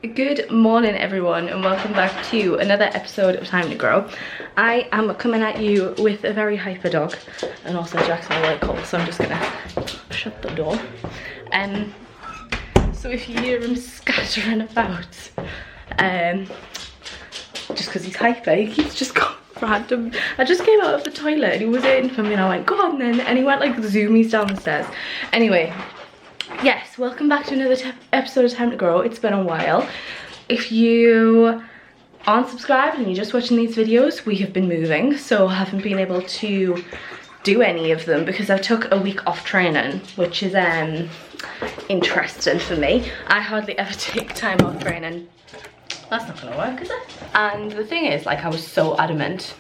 Good morning everyone, and welcome back to another episode of Time to Grow. I am coming at you with a very hyper dog, and also Jack's my white coat, so I'm just gonna shut the door. So if you hear him scattering about, just because he's hyper, he keeps just going random. I just came out of the toilet and he was waiting for me and I went, go on then, and he went like zoomies down the stairs. Anyway, yes, welcome back to another episode of Time to Grow. It's been a while. If you aren't subscribed and you're just watching these videos, we have been moving, so I haven't been able to do any of them because I took a week off training, which is interesting for me. I hardly ever take time off training. That's not gonna work, is it? And the thing is, like, I was so adamant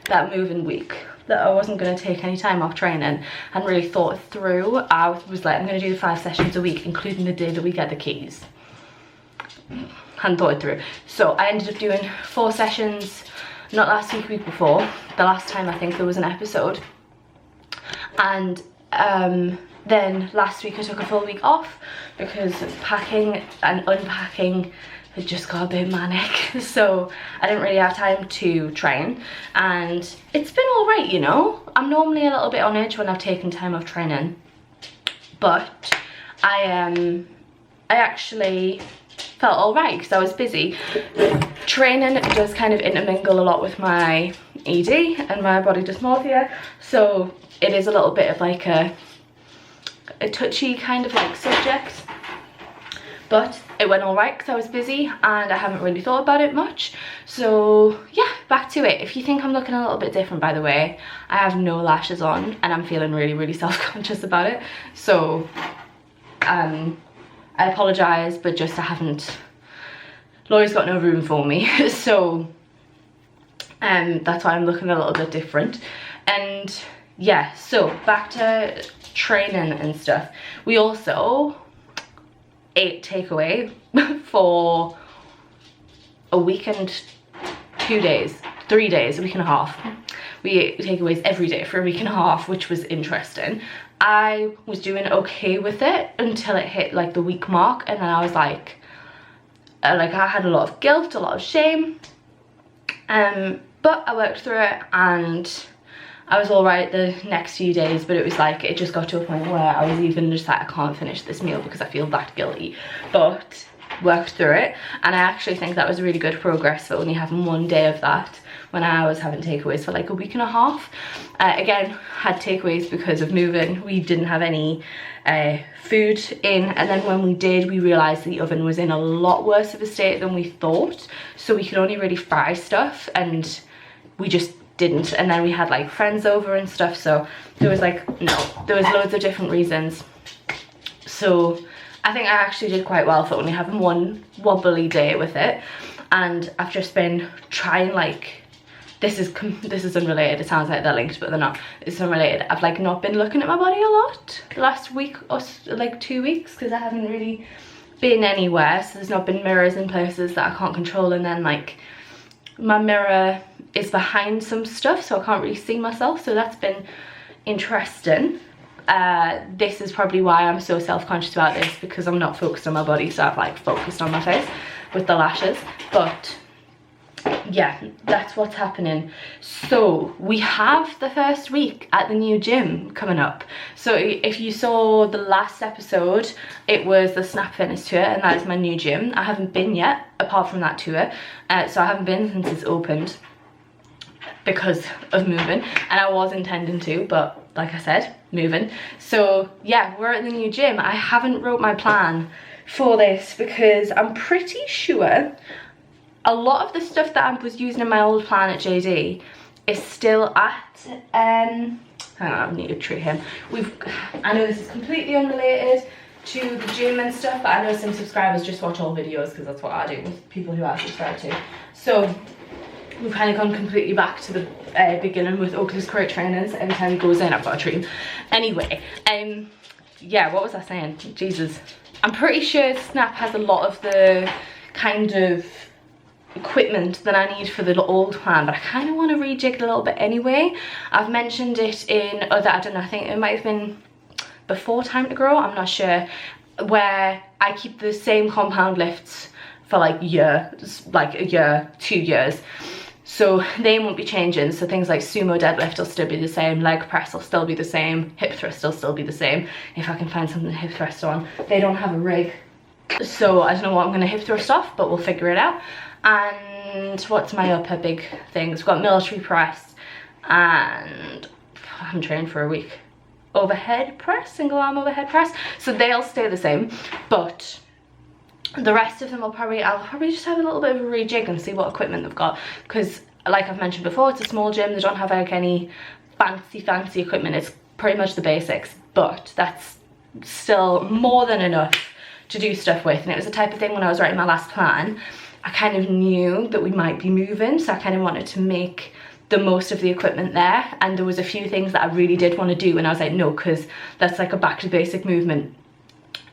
that moving week that I wasn't going to take any time off training and really thought it through. I was like, I'm going to do 5 sessions a week, including the day that we get the keys. Hadn't thought it through. So I ended up doing 4 sessions, not last week, week before. The last time I think there was an episode. And then last week I took a full week off because packing and unpacking had just got a bit manic, so I didn't really have time to train, and it's been all right, you know. I'm normally a little bit on edge when I've taken time off training, but I actually felt all right because I was busy. Training does kind of intermingle a lot with my ED and my body dysmorphia, so it is a little bit of like a touchy kind of like subject. But it went all right because I was busy and I haven't really thought about it much. So yeah, back to it. If you think I'm looking a little bit different, by the way, I have no lashes on and I'm feeling really, really self-conscious about it. So I apologise, but just I haven't, Laurie's got no room for me. So that's why I'm looking a little bit different. And yeah, so back to training and stuff. We also ate takeaway for a week and 2 days, 3 days, a week and a half. We ate takeaways every day for a week and a half, which was interesting. I was doing okay with it until it hit like the week mark, and then I was like I had a lot of guilt, a lot of shame, but I worked through it and I was all right the next few days, but it was like, it just got to a point where I was even just like, I can't finish this meal because I feel that guilty, but worked through it. And I actually think that was really good progress for only having 1 day of that when I was having takeaways for like a week and a half. Again, had takeaways because of moving. We didn't have any food in, and then when we did, we realized the oven was in a lot worse of a state than we thought, so we could only really fry stuff, and we just didn't. And then we had like friends over and stuff, so there was like, no, there was loads of different reasons. So I think I actually did quite well for only having 1 wobbly day with it. And I've just been trying, like, this is unrelated, it sounds like they're linked but they're not, it's unrelated. I've like not been looking at my body a lot the last week or like 2 weeks because I haven't really been anywhere, so there's not been mirrors in places that I can't control, and then like my mirror is behind some stuff, so I can't really see myself, so that's been interesting. This is probably why I'm so self-conscious about this, because I'm not focused on my body, so I've like focused on my face with the lashes. But yeah, that's what's happening. So we have the first week at the new gym coming up. So if you saw the last episode, it was the Snap Fitness tour, and that is my new gym. I haven't been yet apart from that tour, so I haven't been since it's opened because of moving, and I was intending to, but like I said, moving. So yeah, we're at the new gym. I haven't wrote my plan for this because I'm pretty sure a lot of the stuff that I was using in my old plan at JD is still at hang on, I need to treat him. I know this is completely unrelated to the gym and stuff, but I know some subscribers just watch all videos because that's what I do with people who I subscribe to. So we've kind of gone completely back to the beginning with Oakley's Career Trainers. Every time he goes in, I've got a treat him. Anyway, yeah, what was I saying? Jesus. I'm pretty sure Snap has a lot of the kind of equipment that I need for the old plan, but I kind of want to rejig it a little bit anyway. I've mentioned it in other, I don't know, I think it might have been before Time to Grow, I'm not sure, where I keep the same compound lifts for like a year, 2 years. So they won't be changing. So things like sumo deadlift will still be the same, leg press will still be the same, hip thrust will still be the same. If I can find something to hip thrust on. They don't have a rig. So I don't know what I'm gonna hip thrust off, but we'll figure it out. And what's my upper big things? We've got military press, and I haven't trained for a week. Overhead press, single arm overhead press. So they'll stay the same, but the rest of them I'll probably just have a little bit of a rejig and see what equipment they've got, because like I've mentioned before, it's a small gym. They don't have like any fancy equipment. It's pretty much the basics, but that's still more than enough to do stuff with. And it was the type of thing, when I was writing my last plan, I kind of knew that we might be moving, so I kind of wanted to make the most of the equipment there. And there was a few things that I really did want to do, and I was like, no, because that's like a back to basic movement,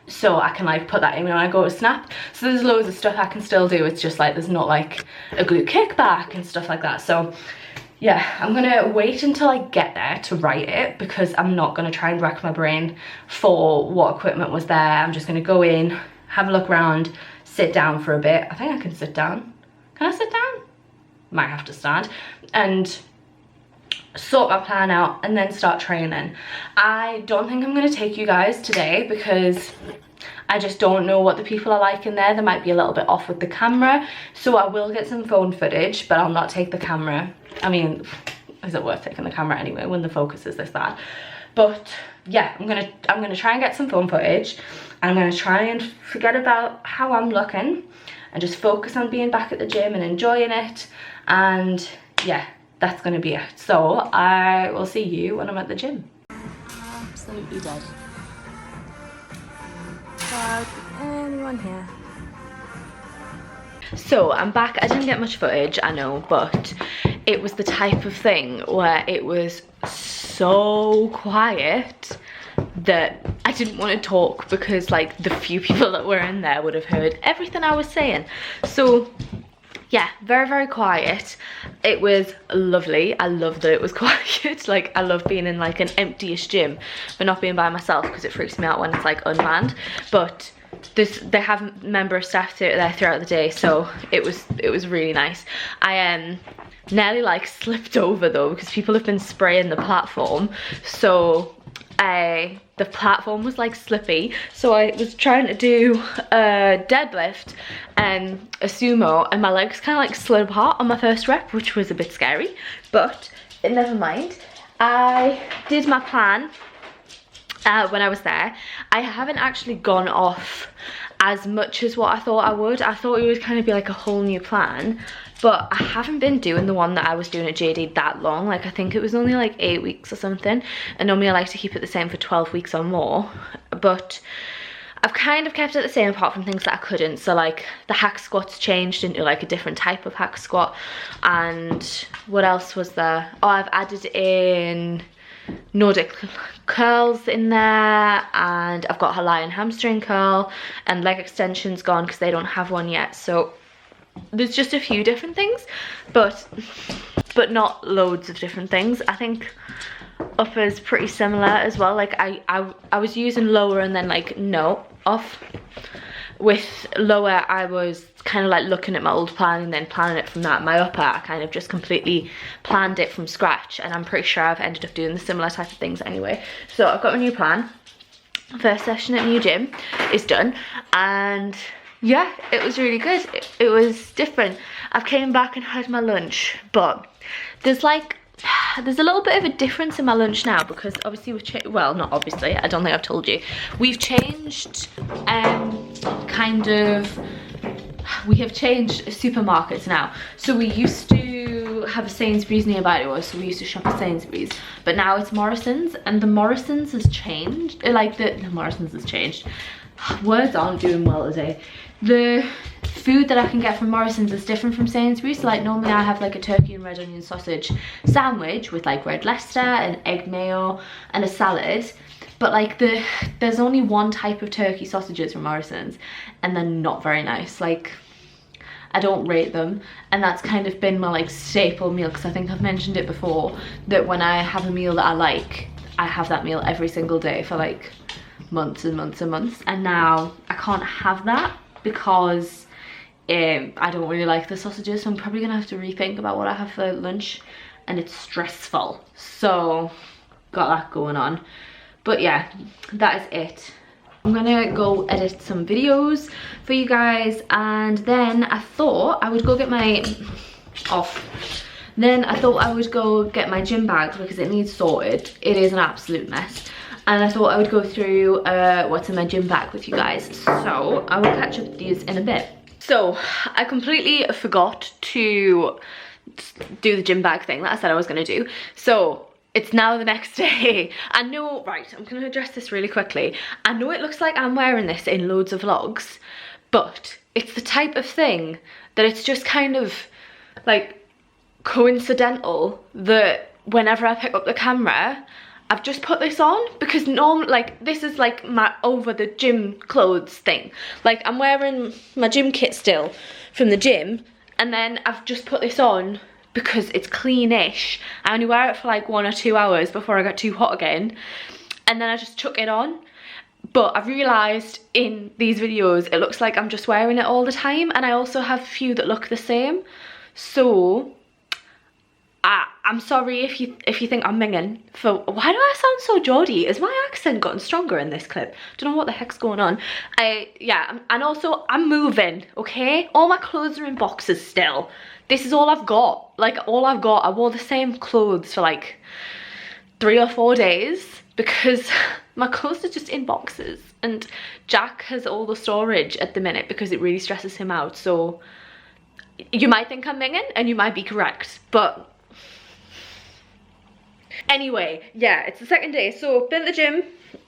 so I can like put that in when I go to snap. So there's loads of stuff I can still do. It's just like there's not like a glute kickback and stuff like that. So yeah, I'm gonna wait until I get there to write it, because I'm not gonna try and rack my brain for what equipment was there. I'm just gonna go in, have a look around, sit down for a bit. I think I can sit down. Can I sit down? Might have to stand. And sort my plan out and then start training. I don't think I'm going to take you guys today, because I just don't know what the people are like in there. They might be a little bit off with the camera, so I will get some phone footage, but I'll not take the camera. I mean, is it worth taking the camera anyway when the focus is this bad? But yeah, I'm gonna try and get some phone footage, and I'm gonna try and forget about how I'm looking and just focus on being back at the gym and enjoying it. And yeah, that's gonna be it. So I will see you when I'm at the gym. Absolutely dead. Without anyone here. So I'm back. I didn't get much footage, I know, but it was the type of thing where it was so quiet that I didn't want to talk, because like the few people that were in there would have heard everything I was saying. So yeah, very quiet. It was lovely. I love that it was quiet. Like, I love being in like an empty-ish gym, but not being by myself, because it freaks me out when it's like unmanned. But they have member of staff there throughout the day, so it was really nice. I nearly like slipped over though, because people have been spraying the platform, so the platform was like slippy, so I was trying to do a deadlift and a sumo, and my legs kind of like slid apart on my first rep, which was a bit scary, but never mind. I did my plan when I was there. I haven't actually gone off as much as what I thought I would. I thought it would kind of be like a whole new plan, but I haven't been doing the one that I was doing at JD that long. Like, I think it was only like 8 weeks or something, and normally I like to keep it the same for 12 weeks or more, but I've kind of kept it the same apart from things that I couldn't. So like the hack squats changed into like a different type of hack squat, and what else was there? Oh, I've added in Nordic curls in there, and I've got Hawaiian hamstring curl, and leg extensions gone because they don't have one yet. So there's just a few different things, but not loads of different things. I think upper's pretty similar as well. Like I was using lower and then like no off. With lower, I was kind of like looking at my old plan and then planning it from that. My upper, I kind of just completely planned it from scratch, and I'm pretty sure I've ended up doing the similar type of things anyway. So I've got my new plan. First session at new gym is done, and yeah, it was really good. It was different. I've came back and had my lunch, but there's a little bit of a difference in my lunch now, because obviously well, not obviously, I don't think I've told you, we've changed we have changed supermarkets now. So we used to have a Sainsbury's nearby to us, so we used to shop at Sainsbury's, but now it's Morrison's, and the Morrison's has changed. The Morrison's has changed. Words aren't doing well today. The food that I can get from Morrison's is different from Sainsbury's. So like normally I have like a turkey and red onion sausage sandwich with like red Leicester and egg mayo and a salad, but like there's only one type of turkey sausages from Morrison's, and they're not very nice. Like, I don't rate them, and that's kind of been my like staple meal, because I think I've mentioned it before that when I have a meal that I like, I have that meal every single day for like months and months and months, and now I can't have that because I don't really like the sausages, so I'm probably gonna have to rethink about what I have for lunch, and it's stressful. So got that going on. But yeah, that is it. I'm gonna go edit some videos for you guys, and then I thought I would go get my gym bag because it needs sorted. It is an absolute mess. And I thought I would go through what's in my gym bag with you guys. So I will catch up with these in a bit. So I completely forgot to do the gym bag thing that I said I was gonna do. So it's now the next day. I know, right, I'm gonna address this really quickly. I know it looks like I'm wearing this in loads of vlogs, but it's the type of thing that it's just kind of like coincidental that whenever I pick up the camera, I've just put this on, because normally, like, this is like my over the gym clothes thing. Like, I'm wearing my gym kit still from the gym, and then I've just put this on because it's cleanish. I only wear it for like 1 or 2 hours before I get too hot again, and then I just chuck it on. But I've realised in these videos it looks like I'm just wearing it all the time, and I also have a few that look the same. So I'm sorry if you think I'm minging for. Why do I sound so Geordie? Has my accent gotten stronger in this clip? Don't know what the heck's going on. Yeah, and also I'm moving, okay? All my clothes are in boxes still. This is all I've got. Like, all I've got. I wore the same clothes for like 3 or 4 days because my clothes are just in boxes, and Jack has all the storage at the minute because it really stresses him out. So you might think I'm minging, and you might be correct, but anyway, yeah, it's the second day. So been at the gym.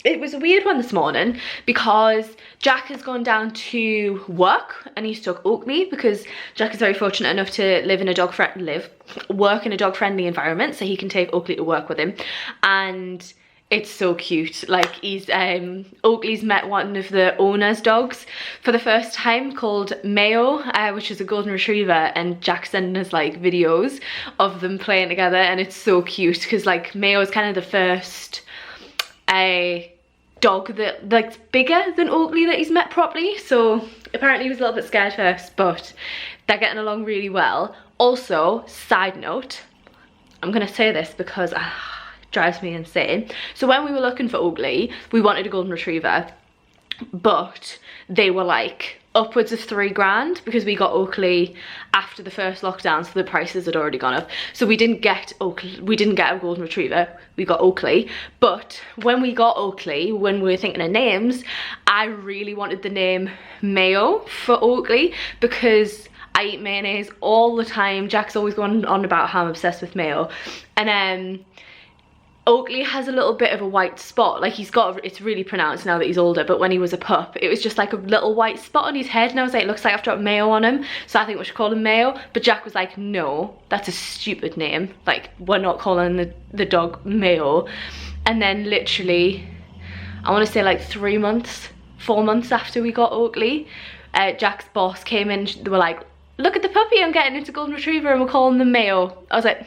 It was a weird one this morning because Jack has gone down to work, and he's took Oakley because Jack is very fortunate enough to work in a dog friendly environment, so he can take Oakley to work with him. And it's so cute. Like, he's Oakley's met one of the owner's dogs for the first time, called Mayo, which is a golden retriever, and Jack's sending us like videos of them playing together, and it's so cute because like Mayo is kind of the first dog that like bigger than Oakley that he's met properly. So apparently he was a little bit scared first, but they're getting along really well. Also, side note, I'm gonna say this because drives me insane. So when we were looking for Oakley, we wanted a golden retriever, but they were like upwards of 3 grand because we got Oakley after the first lockdown, so the prices had already gone up. So we didn't get Oakley, we didn't get a golden retriever, we got Oakley. But when we got Oakley, when we were thinking of names, I really wanted the name Mayo for Oakley because I eat mayonnaise all the time. Jack's always going on about how I'm obsessed with mayo, and Oakley has a little bit of a white spot. Like, he's got, it's really pronounced now that he's older, but when he was a pup, it was just like a little white spot on his head, and I was like, it looks like I've dropped mayo on him, so I think we should call him Mayo. But Jack was like, no, that's a stupid name. Like, we're not calling the dog Mayo. And then literally, I want to say like 4 months after we got Oakley, Jack's boss came in, they were like, look at the puppy I'm getting, it's a golden retriever and we're calling them Mayo. I was like,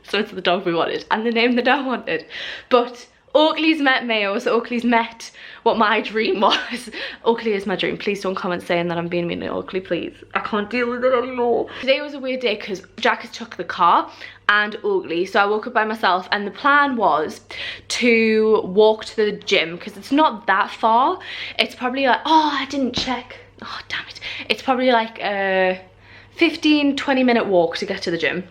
so it's the dog we wanted and the name that I wanted. But Oakley's met Mayo, so Oakley's met what my dream was. Oakley is my dream. Please don't comment saying that I'm being mean to Oakley, please. I can't deal with it anymore. Today was a weird day because Jack has took the car and Oakley, so I woke up by myself, and the plan was to walk to the gym because it's not that far. It's probably like, oh, I didn't check. Oh, damn it. It's probably like a 15-20 minute walk to get to the gym.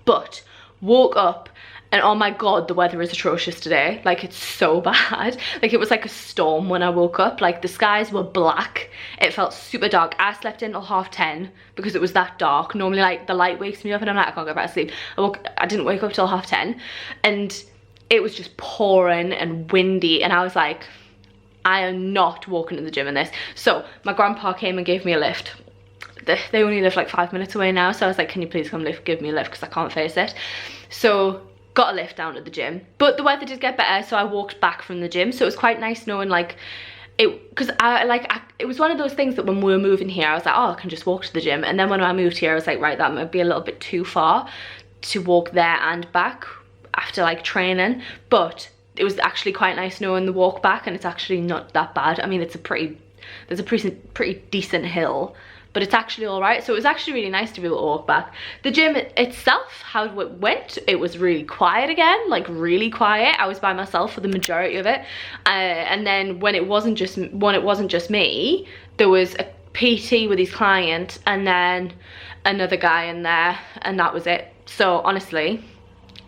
But woke up and oh my god, the weather is atrocious today. Like, it's so bad. Like, it was like a storm when I woke up. Like, the skies were black. It felt super dark. I slept in till 10:30 because it was that dark. Normally, like, the light wakes me up and I'm like, I can't go back to sleep. I didn't wake up till 10:30, and it was just pouring and windy, and I was like, I am not walking to the gym in this. So my grandpa came and gave me a lift. They only live like 5 minutes away now, so I was like, can you please come give me a lift because I can't face it. So got a lift down to the gym, but the weather did get better, so I walked back from the gym. So it was quite nice knowing, like, because it was one of those things that when we were moving here, I was like, oh, I can just walk to the gym. And then when I moved here, I was like, right, that might be a little bit too far to walk there and back after like training. But it was actually quite nice knowing the walk back, and it's actually not that bad. I mean, it's a pretty there's a pretty decent hill, but it's actually all right. So it was actually really nice to be able to walk back. The gym itself, how it went, it was really quiet again, like really quiet. I was by myself for the majority of it, and then when it wasn't just me, there was a PT with his client and then another guy in there, and that was it. So honestly,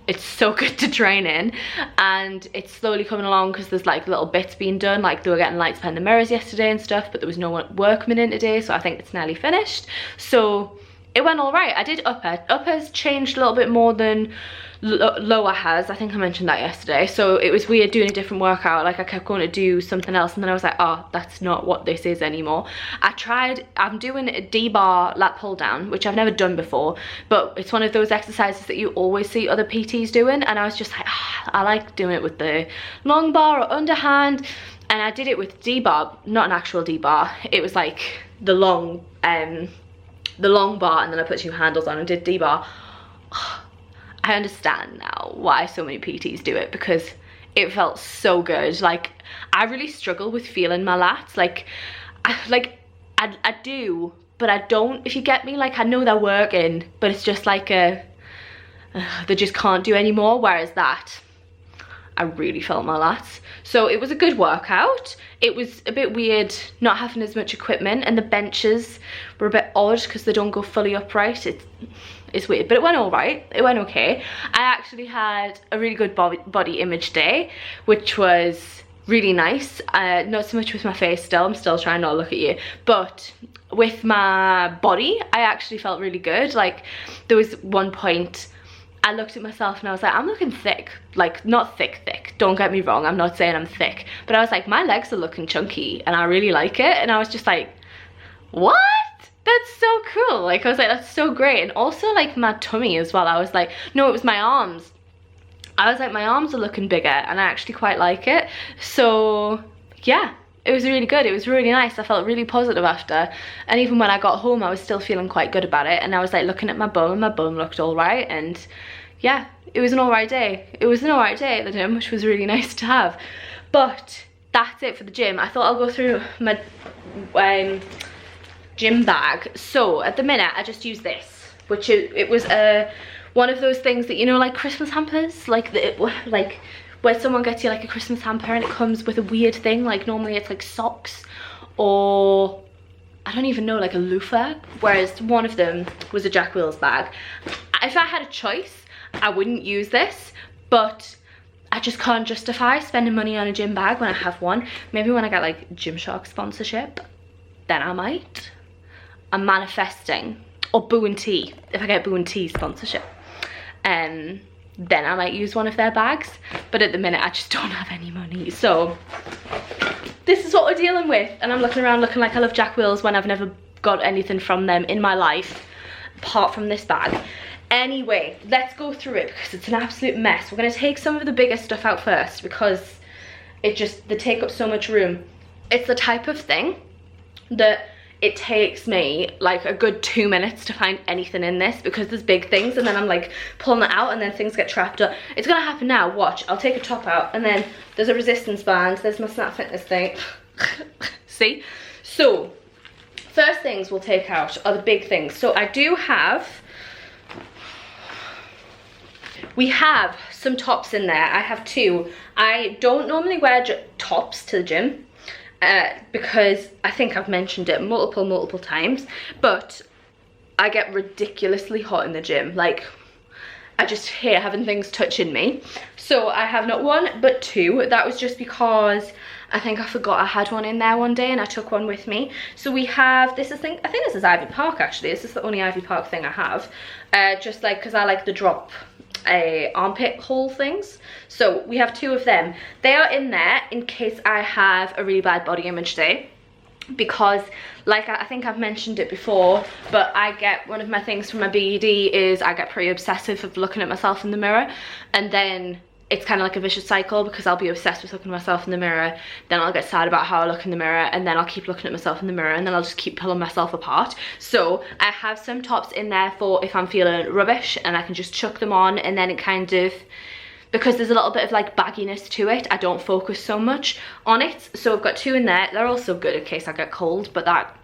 it's so good to train in, and it's slowly coming along because there's like little bits being done, like they were getting lights behind the mirrors yesterday and stuff, but there was no workmen in today, so I think it's nearly finished. So it went all right. I did upper. Upper's changed a little bit more than lower has. I think I mentioned that yesterday. So it was weird doing a different workout. Like I kept going to do something else, and then I was like, oh, that's not what this is anymore. I'm doing a D-bar lat pull down, which I've never done before, but it's one of those exercises that you always see other PTs doing, and I was just like, I like doing it with the long bar or underhand. And I did it with D-bar, not an actual D-bar. It was like the long bar, and then I put 2 handles on and did D-bar. I understand now why so many PTs do it, because it felt so good. Like I really struggle with feeling my lats. Like I do, but I don't, if you get me. Like I know they're working, but it's just like they just can't do anymore. Whereas that, I really felt my lats. So it was a good workout. It was a bit weird not having as much equipment, and the benches were a bit odd because they don't go fully upright. It's weird, but it went all right. It went okay. I actually had a really good body image day, which was really nice. Not so much with my face still. I'm still trying not to look at you, but with my body, I actually felt really good. Like there was one point I looked at myself and I was like, I'm looking thick. Like not thick, don't get me wrong, I'm not saying I'm thick, but I was like, my legs are looking chunky and I really like it. And I was just like, what? That's so cool. Like I was like, that's so great. And also like my tummy as well. I was like, no, it was my arms. I was like, my arms are looking bigger and I actually quite like it. So yeah, it was really good. It was really nice. I felt really positive after, and even when I got home I was still feeling quite good about it. And I was like looking at my bum, and my bum looked all right. And yeah, it was an all right day. It was an all right day at the gym, which was really nice to have. But that's it for the gym. I thought I'll go through my gym bag. So at the minute I just use this, which it was one of those things that, you know, like Christmas hampers, like where someone gets you like a Christmas hamper and it comes with a weird thing. Like normally it's like socks, or I don't even know, like a loofah, whereas one of them was a Jack Wills bag. If I had a choice, I wouldn't use this, but I just can't justify spending money on a gym bag when I have one. Maybe when I get like Gymshark sponsorship, then I might. I'm manifesting. Or Boo and Tea, if I get Boo and Tea sponsorship, then I might use one of their bags. But at the minute I just don't have any money, so this is what we're dealing with. And I'm looking around looking like I love Jack Wills when I've never got anything from them in my life apart from this bag. Anyway, let's go through it because it's an absolute mess. We're going to take some of the bigger stuff out first because they take up so much room. It's the type of thing that it takes me like a good 2 minutes to find anything in this, because there's big things and then I'm like pulling it out and then things get trapped up. It's gonna happen now, watch. I'll take a top out and then there's a resistance band, there's my Snap Fitness thing. See? So first things we'll take out are the big things. So we have some tops in there. I have 2. I don't normally wear tops to the gym because I think I've mentioned it multiple times, but I get ridiculously hot in the gym. Like I just hate having things touching me. So I have not 1 but 2. That was just because I think I forgot I had one in there one day and I took one with me. So we have this, I think this is Ivy Park actually. This is the only Ivy Park thing I have, just like because I like the drop armpit hole things. So we have 2 of them. They are in there in case I have a really bad body image day, because like I think I've mentioned it before, but I get, one of my things from my BED is I get pretty obsessive of looking at myself in the mirror, and then it's kind of like a vicious cycle because I'll be obsessed with looking at myself in the mirror, then I'll get sad about how I look in the mirror, and then I'll keep looking at myself in the mirror, and then I'll just keep pulling myself apart. So I have some tops in there for if I'm feeling rubbish and I can just chuck them on, and then it kind of because there's a little bit of like bagginess to it, I don't focus so much on it. So I've got 2 in there. They're also good in case I get cold, but that,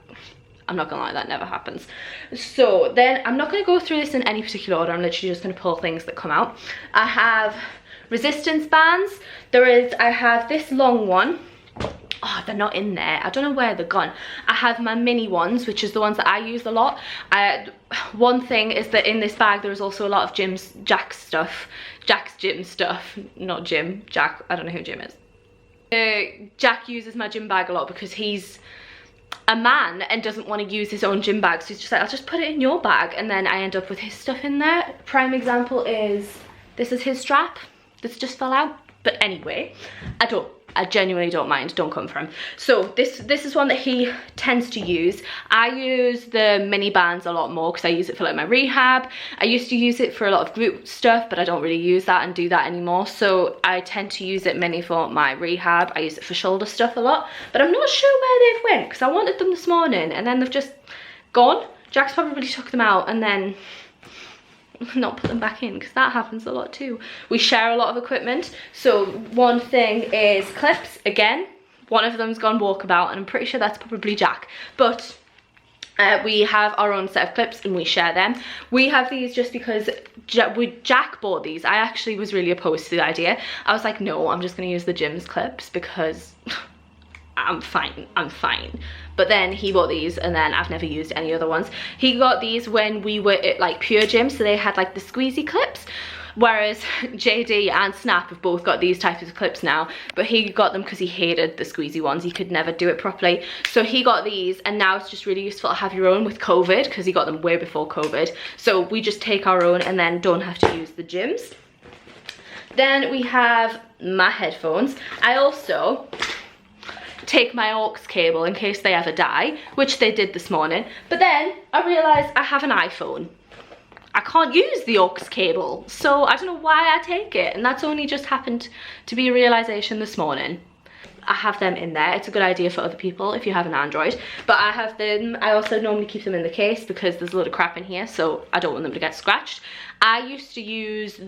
I'm not gonna lie, that never happens. So then I'm not gonna go through this in any particular order. I'm literally just gonna pull things that come out. I have resistance bands. I have this long one. Oh, they're not in there. I don't know where they're gone. I have my mini ones, which is the ones that I use a lot. One thing is that in this bag, there's also a lot of Jack's gym stuff. Not Jim, Jack. I don't know who Jim is. Jack uses my gym bag a lot because he's a man and doesn't want to use his own gym bag. So he's just like, I'll just put it in your bag. And then I end up with his stuff in there. Prime example is, this is his strap. This just fell out. But anyway, I genuinely don't mind, don't come for him. So this is one that he tends to use. I use the mini bands a lot more because I use it for like my rehab. I used to use it for a lot of group stuff, but I don't really use that and do that anymore. So I tend to use it mini for my rehab. I use it for shoulder stuff a lot, but I'm not sure where they've went because I wanted them this morning and then they've just gone. Jack's probably took them out and then not put them back in, because that happens a lot too. We share a lot of equipment. So one thing is clips. Again, one of them's gone walkabout and I'm pretty sure that's probably Jack, but we have our own set of clips and we share them. We have these just because Jack bought these. I actually was really opposed to the idea. I was like, no, I'm just going to use the gym's clips because I'm fine. But then he bought these and then I've never used any other ones. He got these when we were at like Pure Gym, so they had like the squeezy clips, whereas JD and Snap have both got these types of clips now, but he got them because he hated the squeezy ones. He could never do it properly, so he got these, and now it's just really useful to have your own with COVID because he got them way before COVID. So we just take our own and then don't have to use the gyms. Then we have my headphones. I also take my aux cable in case they ever die, which they did this morning, but then I realized I have an iPhone. I can't use the aux cable, so I don't know why I take it, and that's only just happened to be a realization this morning. I have them in there. It's a good idea for other people if you have an Android, but I have them. I also normally keep them in the case because there's a lot of crap in here, so I don't want them to get scratched. I used to use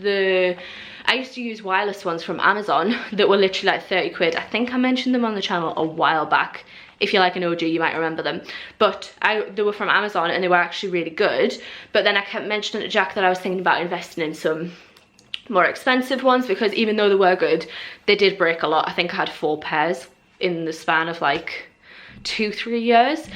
wireless ones from Amazon that were literally like 30 quid. I think I mentioned them on the channel a while back. If you're like an OG, you might remember them. But they were from Amazon and they were actually really good. But then I kept mentioning to Jack that I was thinking about investing in some more expensive ones because even though they were good, they did break a lot. I think I had 4 pairs in the span of like 2-3 years.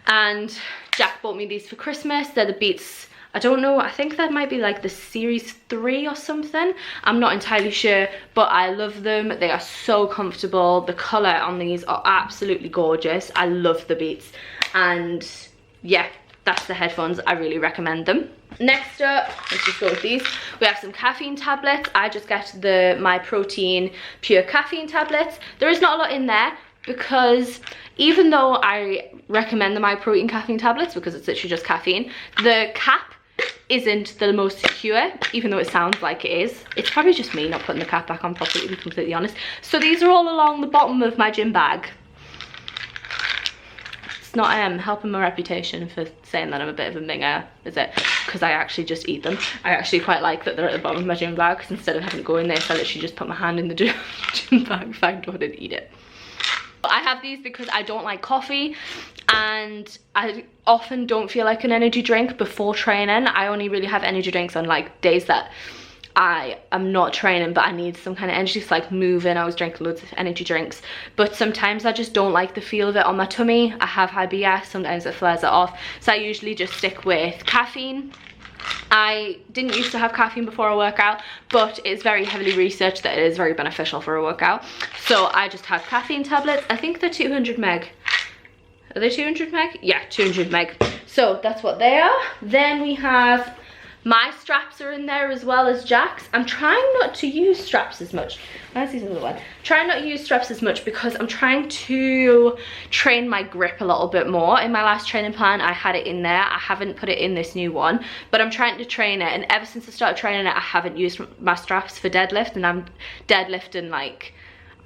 And Jack bought me these for Christmas. They're the Beats, I don't know, I think that might be like the series 3 or something. I'm not entirely sure, but I love them. They are so comfortable. The colour on these are absolutely gorgeous. I love the Beats. And yeah, that's the headphones. I really recommend them. Next up, let's just go with these. We have some caffeine tablets. I just get the My Protein Pure Caffeine Tablets. There is not a lot in there because even though I recommend the My Protein Caffeine Tablets because it's literally just caffeine, the cap isn't the most secure, even though it sounds like it is. It's probably just me not putting the cap back on properly, to be completely honest. So these are all along the bottom of my gym bag. It's not helping my reputation for saying that I'm a bit of a minger, is it? Because I actually just eat them. I actually quite like that they're at the bottom of my gym bag because instead of having to go in there, so I literally just put my hand in the gym bag, find one and eat it. I have these because I don't like coffee and I often don't feel like an energy drink before training. I only really have energy drinks on like days that I am not training but I need some kind of energy, so like moving. I always drink loads of energy drinks, but sometimes I just don't like the feel of it on my tummy. I have IBS, sometimes it flares it off, so I usually just stick with caffeine. I didn't used to have caffeine before a workout, but it's very heavily researched that it is very beneficial for a workout. So I just have caffeine tablets. I think they're 200 meg. Are they 200 meg? Yeah, 200 meg. So that's what they are. Then we have my straps are in there as well as Jack's. I'm trying not to use straps as much. Where's this other one? Trying not to use straps as much because I'm trying to train my grip a little bit more. In my last training plan, I had it in there. I haven't put it in this new one, but I'm trying to train it. And ever since I started training it, I haven't used my straps for deadlift, and I'm deadlifting like,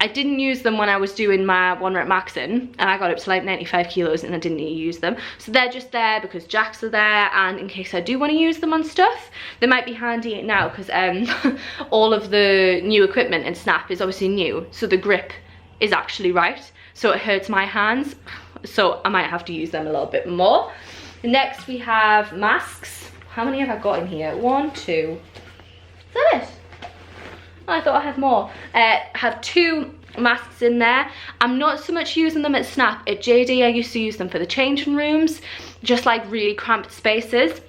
I didn't use them when I was doing my 1 rep maxing, and I got up to like 95 kilos and I didn't need to use them. So they're just there because Jack's are there, and in case I do want to use them on stuff, they might be handy now because all of the new equipment in Snap is obviously new, so the grip is actually right, so it hurts my hands, so I might have to use them a little bit more. Next we have masks. How many have I got in here? 1, 2. Is that it? Oh, I thought I had more. I have 2 masks in there. I'm not so much using them at Snap. At JD I used to use them for the changing rooms, just like really cramped spaces,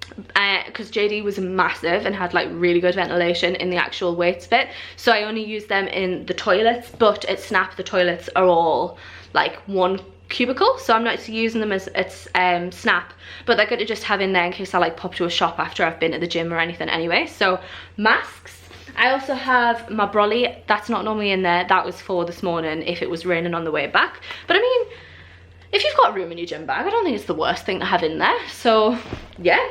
because JD was massive and had like really good ventilation in the actual weights bit, so I only use them in the toilets. But at Snap the toilets are all like 1 cubicle, so I'm not using them as Snap, but they're good to just have in there in case I like pop to a shop after I've been at the gym or anything anyway. So masks. I also have my brolly. That's not normally in there. That was for this morning if it was raining on the way back. But I mean, if you've got room in your gym bag, I don't think it's the worst thing to have in there. So yeah.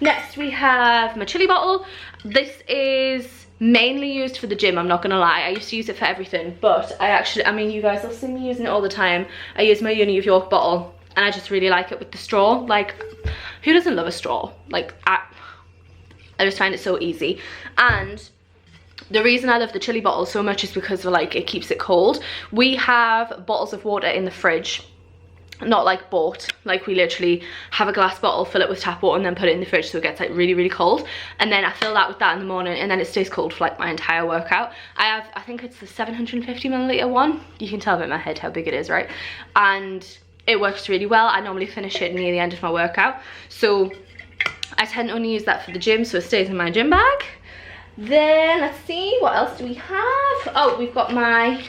Next we have my chili bottle. This is mainly used for the gym, I'm not gonna lie. I used to use it for everything, but I mean, you guys will see me using it all the time. I use my Uni of York bottle, and I just really like it with the straw. Like, who doesn't love a straw? Like, I just find it so easy. And the reason I love the chili bottle so much is because like it keeps it cold. We have bottles of water in the fridge, not like bought, like we literally have a glass bottle, fill it with tap water and then put it in the fridge so it gets like really, really cold, and then I fill that with that in the morning, and then it stays cold for like my entire workout. I think it's the 750 milliliter one. You can tell by my head how big it is, right? And it works really well. I normally finish it near the end of my workout, so I tend to only use that for the gym, so it stays in my gym bag. Then let's see, what else do we have? Oh, we've got my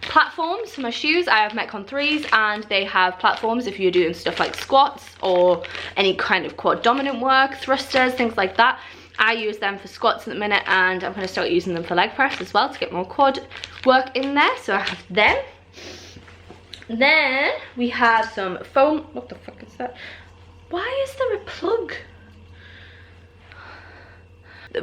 platforms for my shoes. I have Metcon 3s, and they have platforms if you're doing stuff like squats or any kind of quad dominant work, thrusters, things like that. I use them for squats at the minute, and I'm going to start using them for leg press as well to get more quad work in there. So I have them. Then we have some foam. What the fuck is that? Why is there a plug?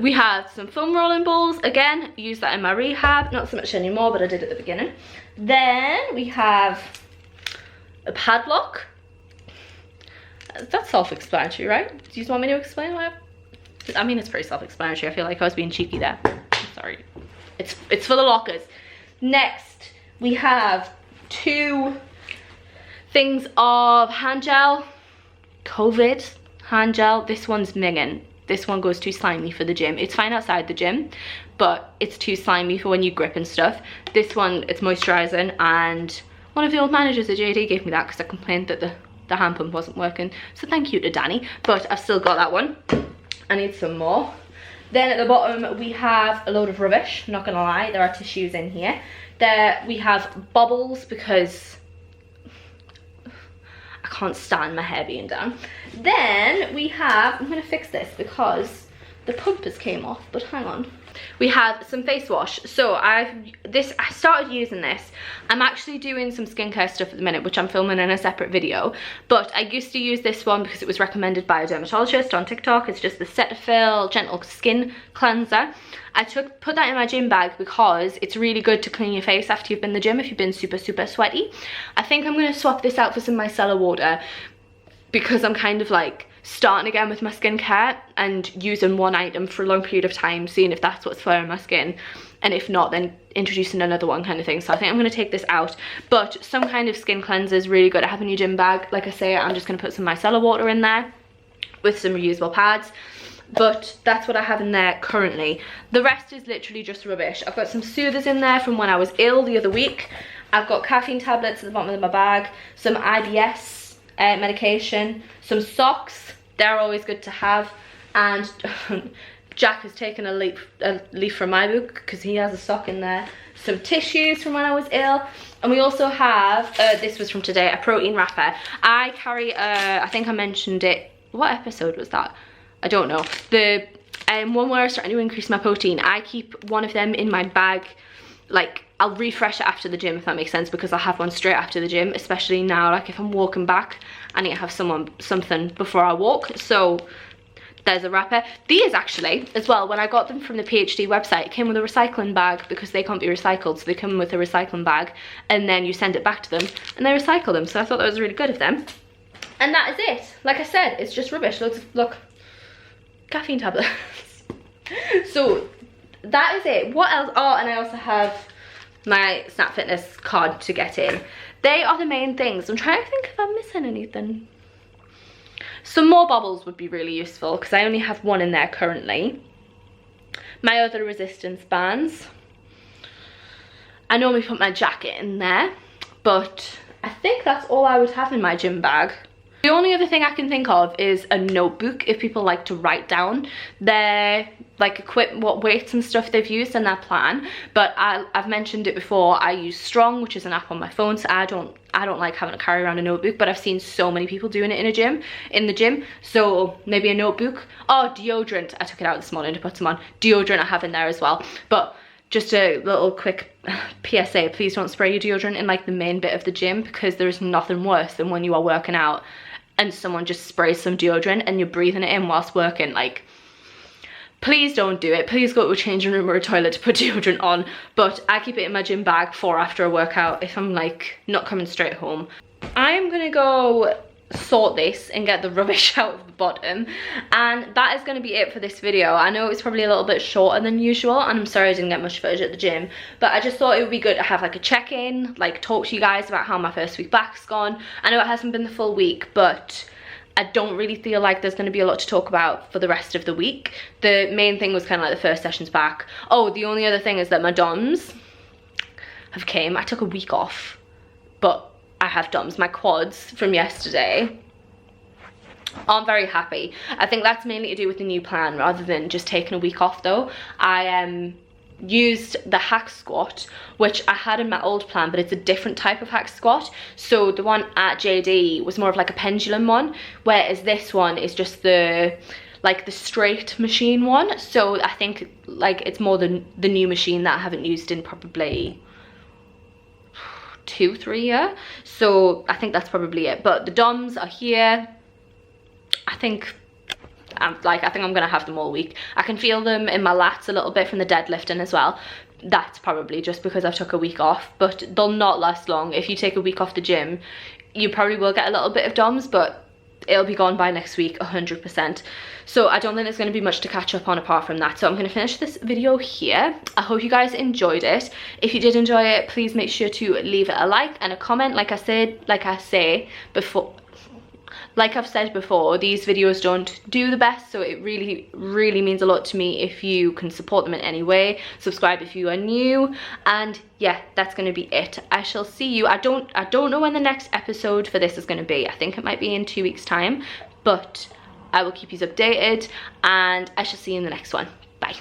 We have some foam rolling balls. Again, use that in my rehab, not so much anymore, but I did at the beginning. Then we have a padlock. That's self-explanatory, right? Do you want me to explain why? I mean, it's pretty self-explanatory. I feel like I was being cheeky there. I'm sorry. It's for the lockers. Next, we have 2 things of hand gel. COVID hand gel. This one's minging. This one goes too slimy for the gym. It's fine outside the gym, but it's too slimy for when you grip and stuff. This one, it's moisturizing, and one of the old managers at JD gave me that because I complained that the hand pump wasn't working. So thank you to Danny, but I've still got that one. I need some more. Then at the bottom, we have a load of rubbish. I'm not gonna lie, there are tissues in here. There we have bobbles because I can't stand my hair being down. Then we have, I'm gonna fix this because the pumpers came off, but hang on. We have some face wash. So I started using this. I'm actually doing some skincare stuff at the minute, which I'm filming in a separate video, but I used to use this one because it was recommended by a dermatologist on TikTok. It's just the Cetaphil Gentle Skin Cleanser. I put that in my gym bag because it's really good to clean your face after you've been in the gym if you've been super, super sweaty. I think I'm going to swap this out for some micellar water because I'm kind of like starting again with my skincare and using one item for a long period of time, seeing if that's what's flaring my skin, and if not, then introducing another one kind of thing. So I think I'm going to take this out, but some kind of skin cleanser is really good to have in your gym bag. Like I say, I'm just going to put some micellar water in there with some reusable pads, but that's what I have in there currently. The rest is literally just rubbish. I've got some soothers in there from when I was ill the other week. I've got caffeine tablets at the bottom of my bag, some IBS medication, some socks. They're always good to have, and Jack has taken a leaf from my book because he has a sock in there. Some tissues from when I was ill, and we also have, this was from today, a protein wrapper. I carry, I think I mentioned it, what episode was that? I don't know. The one where I started to increase my protein, I keep one of them in my bag. Like, I'll refresh it after the gym, if that makes sense, because I'll have one straight after the gym, especially now, like if I'm walking back, I need to have something before I walk. So there's a wrapper. These actually, as well, when I got them from the PhD website, it came with a recycling bag because they can't be recycled, so they come with a recycling bag, and then you send it back to them, and they recycle them, so I thought that was really good of them. And that is it. Like I said, it's just rubbish. Look, caffeine tablets. So, that is it. What else? Oh, and I also have my Snap Fitness card to get in. They are the main things. I'm trying to think if I'm missing anything. Some more bobbles would be really useful because I only have one in there currently. My other resistance bands. I normally put my jacket in there, but I think that's all I would have in my gym bag. The only other thing I can think of is a notebook if people like to write down their what weights and stuff they've used in their plan. But I've mentioned it before, I use Strong, which is an app on my phone, so I don't like having to carry around a notebook, but I've seen so many people doing it in the gym, so maybe a notebook. Oh, deodorant, I took it out this morning to put some on. Deodorant I have in there as well. But just a little quick PSA, please don't spray your deodorant in like the main bit of the gym, because there's nothing worse than when you are working out and someone just sprays some deodorant and you're breathing it in whilst working. Like, please don't do it. Please go to a changing room or a toilet to put deodorant on. But I keep it in my gym bag for after a workout if I'm like not coming straight home. I'm gonna go sort this and get the rubbish out of the bottom, and that is going to be it for this video. I know it's probably a little bit shorter than usual, and I'm sorry I didn't get much footage at the gym, but I just thought it would be good to have like a check-in, like talk to you guys about how my first week back's gone. I know it hasn't been the full week, but I don't really feel like there's going to be a lot to talk about for the rest of the week. The main thing was kind of like the first session's back. Oh, the only other thing is that my DOMs have came. I took a week off, but I have DOMs. My quads from yesterday. I'm very happy. I think that's mainly to do with the new plan rather than just taking a week off though. I used the hack squat, which I had in my old plan, but it's a different type of hack squat. So the one at JD was more of like a pendulum one, whereas this one is just the straight machine one. So I think like it's more the new machine that I haven't used in probably 2-3 years. So I think that's probably it. But the DOMs are here. I think I'm gonna have them all week. I can feel them in my lats a little bit from the deadlifting as well. That's probably just because I've took a week off, but they'll not last long. If you take a week off the gym, you probably will get a little bit of DOMs, but it'll be gone by next week 100%. So I don't think there's going to be much to catch up on apart from that. So I'm going to finish this video here. I hope you guys enjoyed it. If you did enjoy it, please make sure to leave it a like and a comment. Like I've said before, these videos don't do the best, so it really means a lot to me if you can support them in any way. Subscribe if you are new, and yeah, that's going to be it. I shall see you. I don't know when the next episode for this is going to be. I think it might be in 2 weeks time, but I will keep you updated, and I shall see you in the next one. Bye.